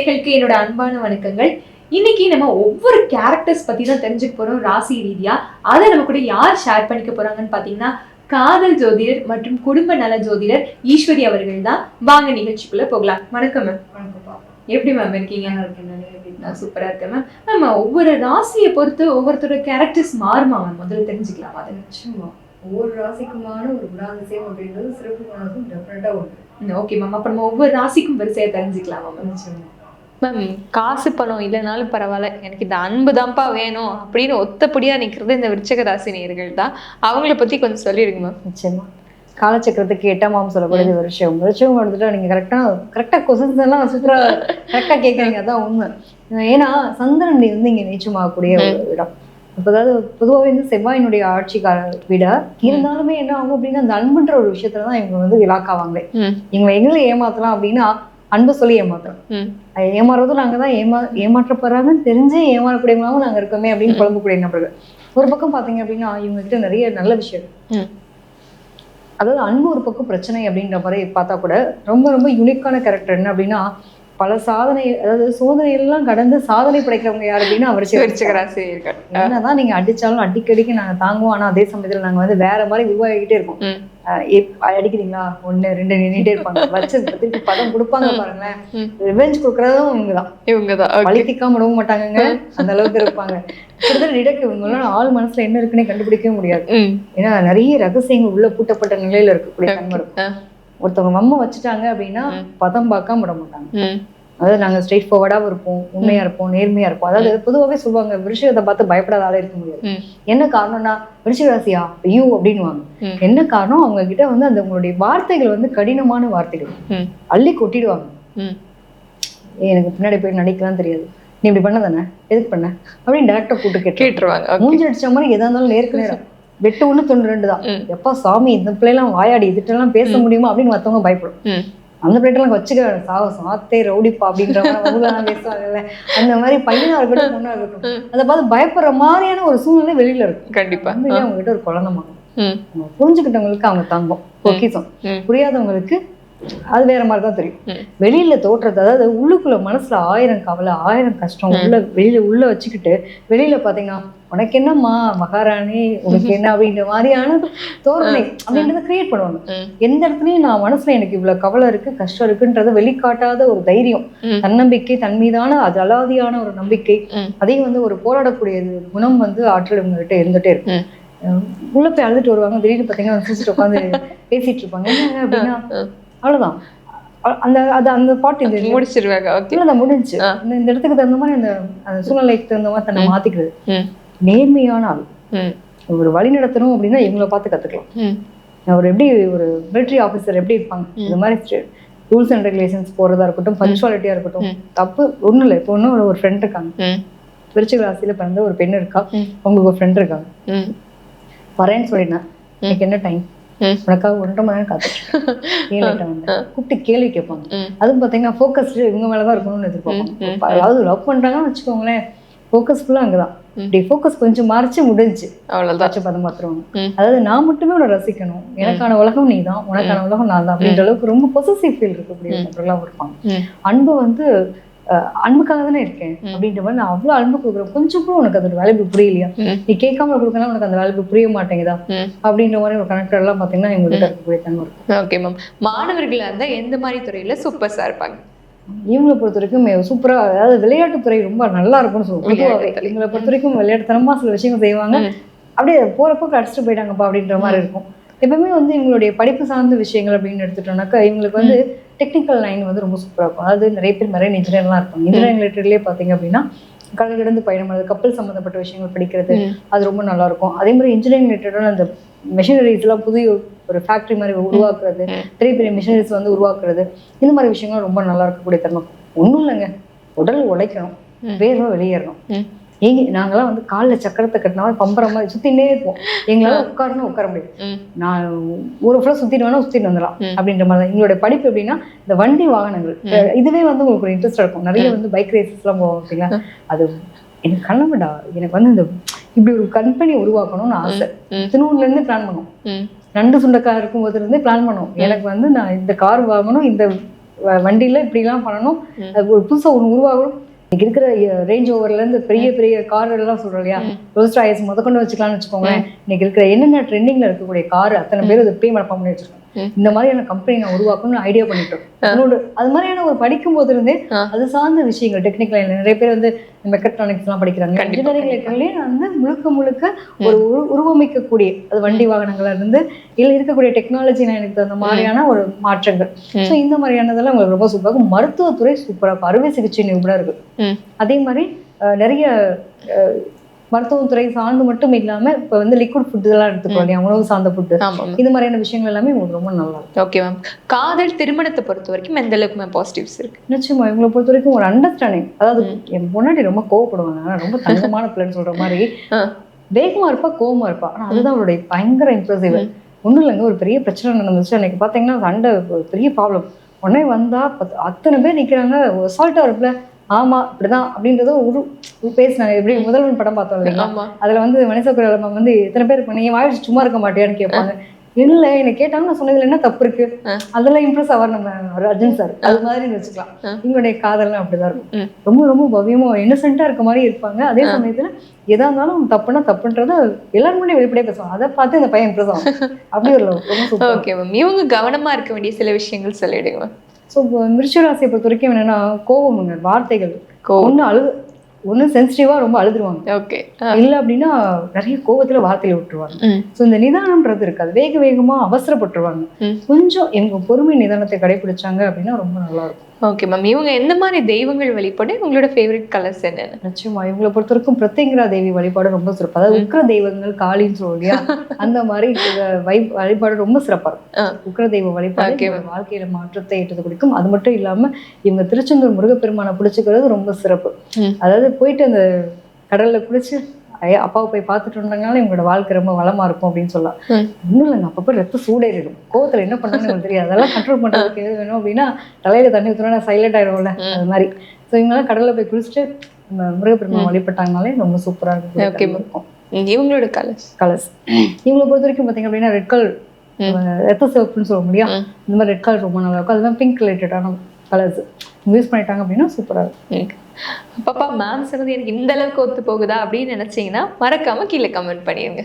நேயர்களுக்கு என்னோட அன்பான வணக்கங்கள். இன்னைக்கு நம்ம ஒவ்வொரு கேரக்டர்ஸ் பத்தி தான் தெரிஞ்சுக்க போறோம் ராசி ரீதியா. அதை நம்ம கூட யார் ஷேர் பண்ணிக்க போறாங்கன்னு பாத்தீங்கன்னா காதல் ஜோதிடர் மற்றும் குடும்ப நல ஜோதிடர் ஈஸ்வரி அவர்கள் தான். வாங்க நிகழ்ச்சிக்குள்ள போகலாம். வணக்கம் மேம். எப்படி மேம் இருக்கீங்க? நான் சூப்பரா இருக்கேன் மேம். மேம், ஒவ்வொரு ராசியை பொறுத்து ஒவ்வொருத்தரோட கேரக்டர்ஸ் மாறுமா மேம்? முதல்ல தெரிஞ்சுக்கலாம். அதை நிச்சயமா ஒவ்வொரு ராசிக்குமான ஒரு குணாதிசயம் அப்படின்றது சிறப்பு குணாதிசயம் டெஃபினட்டா உண்டு. Okay ma'am. அப்ப நம்ம ஒவ்வொரு ராசிக்கும் வரிசையா தெரிஞ்சுக்கலாமா மேம்? நிச்சயமா மேம், காசு பணம் இல்லைனாலும் பரவாயில்ல, எனக்கு இந்த அன்பு தான்ப்பா வேணும் அப்படின்னு ஒத்தப்படியா நிக்கிறது இந்த விருச்சிக ராசி நேயர்கள் தான். அவங்கள பத்தி கொஞ்சம் சொல்லிடுங்க மேம். நிச்சயமா காலச்சக்கரத்துக்கு 8ஆம் சொல்லக்கூடிய வருஷம் வந்துட்டு நீங்க கரெக்டா கொஸ்டின்ஸ் எல்லாம் சூப்பரா கரெக்டா கேட்கறீங்க. அதான் உண்மை. ஏன்னா சந்திரன் வந்து இங்க நீச்சமாகக்கூடிய ஒரு இடம். இப்போ அதாவது பொதுவாகவே வந்து செவ்வாயினுடைய ஆட்சிக்கார விட இருந்தாலுமே என்ன ஆகும் அப்படின்னா அந்த அன்புன்ற ஒரு விஷயத்துலதான் இவங்க வந்து இலாக்காவாங்களே. இவங்க எங்களை ஏமாத்தலாம் அப்படின்னா அன்பு சொல்லி ஏமாத்துறோம். ஏமாறுறதும் நாங்க தான் ஏமாற்றப்படுறாங்கன்னு தெரிஞ்சே ஏமாறக்கூடியவங்களாவும் நாங்க இருக்கோமே அப்படின்னு குழம்புக்கூடிய நபர்கள். ஒரு பக்கம் பாத்தீங்க அப்படின்னா இவங்க கிட்ட நிறைய நல்ல விஷயம், அதாவது அன்பு ஒரு பக்கம் பிரச்சனை அப்படின்ற மாதிரி பார்த்தா கூட ரொம்ப ரொம்ப யூனிக்கான கேரக்டர் என்ன அப்படின்னா பல சாதனை, அதாவது சோதனையெல்லாம் கடந்து சாதனை படைக்கிறவங்க யாரு அப்படின்னா விருச்சிக ராசி. என்னதான் நீங்க அடிச்சாலும் அடிக்கடிக்கு நாங்க தாங்குவோம். ஆனா அதே சமயத்துல நாங்க வந்து வேற மாதிரி உருவாகிக்கிட்டே இருக்கோம். அடிக்கிறீங்களா 1 2 நின்றுட்டே இருப்பாங்க. வச்சு திருப்பி பதம் கொடுப்பாங்க பாருங்களேன். ரிவெஞ்ச் கொடுக்கறதும் இவங்கதான். வலிக்காம விடவும் மாட்டாங்க. அந்த அளவுக்கு இருப்பாங்க. கிட்டத்தட்ட இவங்களாம் ஆள் மனசுல என்ன இருக்குன்னே கண்டுபிடிக்கவே முடியாது. ஏன்னா நிறைய ரகசியங்கள் உள்ள பூட்டப்பட்ட நிலையில இருக்கக்கூடிய தன்மை இருக்கும். ஒருத்தவங்க மம்ம வச்சுட்டாங்க அப்படின்னா பதம் பார்க்காம விட மாட்டாங்க. அதாவது நாங்க ஸ்ட்ரெயிட் ஃபார்வர்டாவும் இருப்போம், உண்மையா இருப்போம், நேர்மையா இருப்போம். அதாவது பொதுவாகவே சொல்லுவாங்க விருச்சிகத்தை பார்த்து பயப்படாத ஆளே இருக்க முடியாது. என்ன காரணம்னா விருச்சிக ராசியா ஐயோ அப்படின்னுவாங்க. என்ன காரணம்? அவங்க கிட்ட வந்து அந்த உங்களுடைய வார்த்தைகள் வந்து கடினமான வார்த்தைகள் அள்ளி கொட்டிடுவாங்க. எனக்கு பின்னாடி போய் நடிக்கலாம் தெரியாது, நீ இப்படி பண்ணதானே, எதுக்கு பண்ண அப்படின்னு டேரக்டா கூட்டு கேட்டுருவாங்க. மூஞ்சி அடிச்ச மாதிரி எதா இருந்தாலும் நேருக்கு நேரம் வெட்டு 1 தொண்டு 2 தான். எப்பா சாமி இந்த பிள்ளைலாம் வாயாடி இதுட்டெல்லாம் பேச முடியுமா அப்படின்னு மத்தவங்க பயப்படும். அந்த பிள்ளைலாம் வச்சுக்க சாத்தே ரவுடிப்பா அப்படின்ற மாதிரி பேசுவாங்கல்ல. அந்த மாதிரி பையனா இருக்கட்டும் பொண்ணா இருக்கட்டும் அதை பார்த்து பயப்படுற மாதிரியான ஒரு சூழ்நிலை வெளியில இருக்கும். கண்டிப்பா அவங்க கிட்ட ஒரு குழந்தைமாங்க. புரிஞ்சுக்கிட்டவங்களுக்கு அவங்க தங்கம் பொக்கிசம், புரியாதவங்களுக்கு அது வேற மாதிரிதான் தெரியும். வெளியில தோற்றத்தை, அதாவது உள்ளுக்குள்ள மனசுல 1000 கவலை 1000 கஷ்டம் உள்ள வச்சுக்கிட்டு வெளியில பாத்தீங்கன்னா உனக்கு என்னம்மா மகாராணி உனக்கு என்ன அப்படின்ற மாதிரியான தோரணை அப்படின்றத கிரியேட் பண்ணுவாங்க. எந்த இடத்துலயும் நான் மனசுல எனக்கு இவ்வளவு கவலை இருக்கு கஷ்டம் இருக்குன்றத வெளிக்காட்டாத ஒரு தைரியம், தன்னம்பிக்கை, தன் மீதான அது அலாதியான ஒரு நம்பிக்கை, அதையும் வந்து ஒரு போராடக்கூடிய குணம் வந்து ஆற்றல் இவங்ககிட்ட இருந்துட்டே இருக்கும். உள்ள போய் அழுதுட்டு வருவாங்க. திடீர்னு பாத்தீங்கன்னா சிரிச்சுட்டு உட்காந்து பேசிட்டு இருப்பாங்க. என்ன அப்படின்னா அவ்வளவுதான். அந்த பாட்டு இந்த முடிச்சிருவாங்க. முடிஞ்சு இந்த இடத்துக்கு தகுந்த மாதிரி அந்த சூழ்நிலைக்கு தகுந்த மாதிரி தன்னை மாத்திக்கிறது. நேர்மையான ஆள். ஒரு வழி நடத்தணும் அப்படின்னா இவங்களை பார்த்து கத்துக்கலாம். ஒரு எப்படி ஒரு மிலிட்டரி ஆபீசர் எப்படி இருப்பாங்க இந்த மாதிரி ரூல்ஸ் அண்ட் ரெகுலேஷன்ஸ் போறதா இருக்கட்டும், பஞ்சுவாலிட்டியா இருக்கட்டும், தப்பு ஒண்ணும் இல்லை. இப்போ ஒன்னும் ஒரு ஃப்ரெண்ட் இருக்காங்க, விருச்சிக ராசியில பிறந்த ஒரு பெண் இருக்கா, உங்களுக்கு ஒரு ஃப்ரெண்ட் இருக்காங்க. வரேன்னு சொல்லிட்டேன், எனக்கு என்ன டைம், உனக்காக 1.5 மணி நேரம் காத்துட்டு கூப்பிட்டு கேள்வி கேட்பாங்க. அதுவும் பாத்தீங்கன்னா ஃபோக்கஸ்டு இவங்க மேலதான் இருக்கணும்னு எதிர்பார்ப்பாங்க. அதாவது லவ் பண்றாங்கன்னு வச்சுக்கோங்களேன், ஃபோக்கஸ் ஃபுல்லா அங்கதான். இப்படி ஃபோக்கஸ் கொஞ்சம் மறைச்சு முடிஞ்சு அவ்வளவுதான் பதம் மாத்துருவாங்க. அதாவது நான் மட்டுமே உன்னை ரசிக்கணும், எனக்கான உலகம் நீ தான், உனக்கான உலகம் நான் தான் அப்படின்ற அளவுக்கு ரொம்ப பொசசிவ் ஃபீல் இருக்கக்கூடிய நபர்களாகவும் இருப்பாங்க. அன்பு வந்து அன்புக்காக தானே இருக்கேன் அப்படின்ற மாதிரி நான் அவ்வளவு அன்பு கொடுக்குறேன். கொஞ்சம் கூட உனக்கு அதோட வேலைப்பு புரியலையா, நீ கேட்காம கொடுக்கணும், உனக்கு அந்த வேலைப்பு புரிய மாட்டேங்குதா அப்படின்ற மாதிரி ஒரு கனெக்டர் எல்லாம் பாத்தீங்கன்னா இவங்ககிட்ட இருக்கக்கூடிய தன்மை இருக்கும். ஓகே மேம், மாணவர்களா இருந்தா எந்த மாதிரி துறையில சூப்பர்ஸா இருப்பாங்க? இவங்களை பொறுத்த வரைக்கும் சூப்பரா, அதாவது விளையாட்டுத்துறை ரொம்ப நல்லா இருக்கும்னு சொல்லுவாங்க. இவங்களை பொறுத்த வரைக்கும் விளையாட்டுத்தனமா சில விஷயங்கள் செய்வாங்க. அப்படியே போறப்போ அடிச்சுட்டு போயிட்டாங்கப்பா அப்படின்ற மாதிரி இருக்கும். எப்பவுமே வந்து இவங்களுடைய படிப்பு சார்ந்த விஷயங்கள் அப்படின்னு எடுத்துட்டோம்னாக்கா இவங்களுக்கு வந்து டெக்னிக்கல் லைன் வந்து ரொம்ப சூப்பராக இருக்கும். அதாவது நிறைய பேர் மெரைன் இன்ஜினியர்லாம் இருப்பாங்க. இன்ஜினியரிங் ரிலேட்டட்லேயே பார்த்தீங்க அப்படின்னா கடல் கடந்து பயணம், அது கப்பல் சம்மந்தப்பட்ட விஷயங்கள் படிக்கிறது அது ரொம்ப நல்லா இருக்கும். அதே மாதிரி இன்ஜினியரிங் ரிலேட்டடான அந்த மெஷினரிஸ் எல்லாம் புதிய ஒரு ஃபேக்ட்ரி மாதிரி உருவாக்குறது, பெரிய பெரிய மிஷினரிஸ் வந்து உருவாக்குறது, இந்த மாதிரி விஷயங்களும் ரொம்ப நல்லா இருக்கக்கூடிய தருணம். ஒன்றும் இல்லைங்க, உடல் உழைக்கணும், வேர்வை வெளியேறணும். நாங்கெல்லாம் வந்து காலில் சக்கரத்தை கட்டினா பம்பர மாதிரி சுத்தினே இருப்போம். எங்களால உட்காரணும் உட்கார முடியாது. நான் ஊரை ஃபுல்லா சுத்திட்டு வேணா சுத்திட்டு வந்துடலாம் அப்படின்ற மாதிரி தான். எங்களுடைய படிப்பு எப்படின்னா இந்த வண்டி வாகனங்கள் இதுவே வந்து உங்களுக்கு ஒரு இன்ட்ரெஸ்ட் இருக்கும். நிறைய வந்து பைக் ரேசஸ் எல்லாம் போவோம் அப்படிங்களா. அது எனக்கு கண்ணவிடா, எனக்கு வந்து இந்த இப்படி ஒரு கம்பெனி உருவாக்கணும்னு ஆசை. திருவூர்ல இருந்து பிளான் பண்ணோம். நண்டு சுண்டக்காய் இருக்கும் போது இருந்தே பிளான் பண்ணோம். எனக்கு வந்து நான் இந்த கார் வாங்கணும், இந்த வண்டியில இப்படிலாம் பண்ணணும், அது ஒரு புதுசா ஒன்று உருவாகணும். இன்னைக்கு இருக்கிற ரேஞ்ச் ஓவர்ல இருந்து பெரிய பெரிய கார் எல்லாம் சொல்றோம் இல்லையா, ரோல்ஸ் ராய்ஸ் முதற்கொண்டு வச்சுக்கலாம்னு வச்சுக்கோங்களேன். இன்னைக்கு இருக்கிற என்னென்ன ட்ரெண்டிங்ல இருக்கக்கூடிய கார் அத்தனை பேர் அதை இப்பயே மனப்பாடம் பண்ணி வச்சிருக்கோம். இந்த மாதிரியான கம்பெனி நான் உருவாக்கணும்னு ஐடியா பண்ணிட்டோம். அது மாதிரியான ஒரு படிக்கும் போது இருந்தே அது சார்ந்த விஷயங்கள் டெக்னிக்கல் நிறைய பேர் வந்து மெக்கட்ரானிக்ஸ் எல்லாம் படிக்கிறாங்க. இன்ஜினியரிங்லேயே வந்து முழுக்க முழுக்க ஒரு உருவமைக்கக்கூடிய அது வண்டி வாகனங்கள்ல இருந்து இல்ல இருக்கக்கூடிய டெக்னாலஜி எனக்கு தகுந்த மாதிரியான ஒரு மாற்றங்கள். ஸோ இந்த மாதிரியானதெல்லாம் உங்களுக்கு ரொம்ப சூப்பராக இருக்கும். மருத்துவத்துறை சூப்பராக இருக்கும், அறுவை சிகிச்சை நிபுணர் இருக்கு. அதே மாதிரி நிறைய மருத்துவத்துறை சார்ந்து மட்டும் இல்லாம இப்ப வந்து லிக்விட் ஃபுட் எல்லாம் எடுத்துக்கோ இல்லையா, உணவு சார்ந்த ஃபுட், இது மாதிரியான விஷயங்கள் எல்லாமே உங்களுக்கு ரொம்ப நல்லா இருக்கும். Okay ma'am. காதல் திருமணத்தை பொறுத்த வரைக்கும் எந்த அளவுக்கு பாசிட்டிவ்ஸ் இருக்கு? நிச்சயமா இவங்களை பொறுத்த வரைக்கும் ஒரு அண்டர்ஸ்டாண்டிங். அதாவது என் முன்னாடி ரொம்ப கோவப்படுவாங்க, ஆனா ரொம்ப தங்கமான பிள்ளைன்னு சொல்ற மாதிரி வேகமா இருப்பா, கோவமா இருப்பா. ஆனா அதுதான் அவருடைய பயங்கர இம்ப்ரெசிவ். ஒண்ணும் இல்லைங்க, ஒரு பெரிய பிரச்சனை நடந்துச்சு அன்னைக்கு பாத்தீங்கன்னா சண்டை, ஒரு பெரிய ப்ராப்ளம். உடனே வந்தா அத்தனை பேர் நிக்கிறாங்க, அசால்ட்டா இருக்குல்ல, ஆமா இப்படிதான் அப்படின்றத பேசினாங்க. எப்படி முதல்வன் படம் பார்த்தோம் இல்லைங்களா, அதுல வந்து மனிஷா கொய்ராலா வந்து எத்தனை பேர் நீங்க வாய்ஸ் சும்மா இருக்க மாட்டியான்னு கேட்பாங்க. இல்ல என்ன கேட்டாங்க, நான் சொன்னதுல என்ன தப்பு இருக்கு, அதெல்லாம் இம்ப்ரெஸ் ஆவார் நம்ம அர்ஜுன் சார். அது மாதிரி வச்சுக்கலாம். இவங்களுடைய காதல்லாம் அப்படிதான் இருக்கும். ரொம்ப ரொம்ப பவ்யமா இன்னசென்ட்டா இருக்க மாதிரி இருப்பாங்க. அதே சமயத்துல எதா இருந்தாலும் தப்புனா தப்புன்றத எல்லாரும் முன்னாடி வெளிப்படையா பேசுவாங்க. அதை பார்த்து இந்த பையன் இம்ப்ரெஸ் ஆகும். அப்படி ஒரு ரொம்ப சூப்பர். Okay ma'am. இவங்க கவனமா இருக்க வேண்டிய சில விஷயங்கள் சொல்லிடுங்க. ஸோ மிருச்சிகராசியை பொறுத்த வரைக்கும் என்னன்னா கோபமுங்க, வார்த்தைகள் ஒண்ணு சென்சிட்டிவா ரொம்ப அழுதுருவாங்க. ஓகே. இல்ல அப்படின்னா நிறைய கோபத்துல வார்த்தையில விட்டுருவாங்க. ஸோ இந்த நிதானம்ன்றது இருக்காது, வேக வேகமா அவசரப்பட்டுருவாங்க. கொஞ்சம் எங்க பொறுமை நிதானத்தை கடைபிடிச்சாங்க அப்படின்னா ரொம்ப நல்லா இருக்கும். Okay ma'am. இவங்க எந்த மாதிரி தெய்வங்கள் வழிபாடு, உங்களோட ஃபேவரட் கலர்ஸ் என்னென்ன? நிச்சயமா இவங்களை பொறுத்த வரைக்கும் பிரத்யங்கரா தேவி வழிபாடு ரொம்ப சிறப்பு. அதாவது உக்ர தெய்வங்கள் காளின்னு சொல்லுவோம் இல்லையா, அந்த மாதிரி வழிபாடு ரொம்ப சிறப்பா இருக்கும். உக்ர தெய்வ வழிபாடு வாழ்க்கையில மாற்றத்தை ஏற்றது கொடுக்கும். அது மட்டும் இல்லாம இவங்க திருச்செந்தூர் முருகப்பெருமானை பிடிச்சிக்கிறது ரொம்ப சிறப்பு. அதாவது போயிட்டு அந்த கடல்ல குளிச்சு அப்பாவை போய் பார்த்துட்டு இருந்தாங்கனால இவங்களோட வாழ்க்கை ரொம்ப வளமா இருக்கும் அப்படின்னு சொல்லலாம். இன்னும் இல்லைங்க, அப்பப்போ ரத்த சூடேறிடும். கோவத்துல என்ன பண்ணான்னு எனக்கு தெரியாது. அதெல்லாம் கண்ட்ரோல் பண்றதுக்கு எது வேணும் அப்படின்னா தலையில தண்ணி ஊற்றுனா சைலண்ட் ஆயிடும்ல, அது மாதிரி. ஸோ இவங்கெல்லாம் கடல்ல போய் குளிச்சுட்டு முருகப்பெருமான் வழிபட்டாங்கனாலே ரொம்ப சூப்பரா இருக்கும். இவங்களோட கலர்ஸ் இவங்களை பொறுத்த வரைக்கும் பார்த்தீங்க அப்படின்னா ரெட் கலர், ரத்த சிவப்புன்னு சொல்ல முடியும். இந்த மாதிரி ரெட் கலர் ரொம்ப நல்லா இருக்கும். அதுதான் பிங்க் ரிலேட்டடான கலர்ஸ் யூஸ் பண்ணிட்டாங்க அப்படின்னா சூப்பராக இருக்கும். பாப்பா மேம் சொன்னது எனக்கு இந்த அளவுக்கு ஒத்து போகுதா அப்படின்னு நினைச்சீங்கன்னா மறக்காம கீழே கமெண்ட் பண்ணிடுங்க.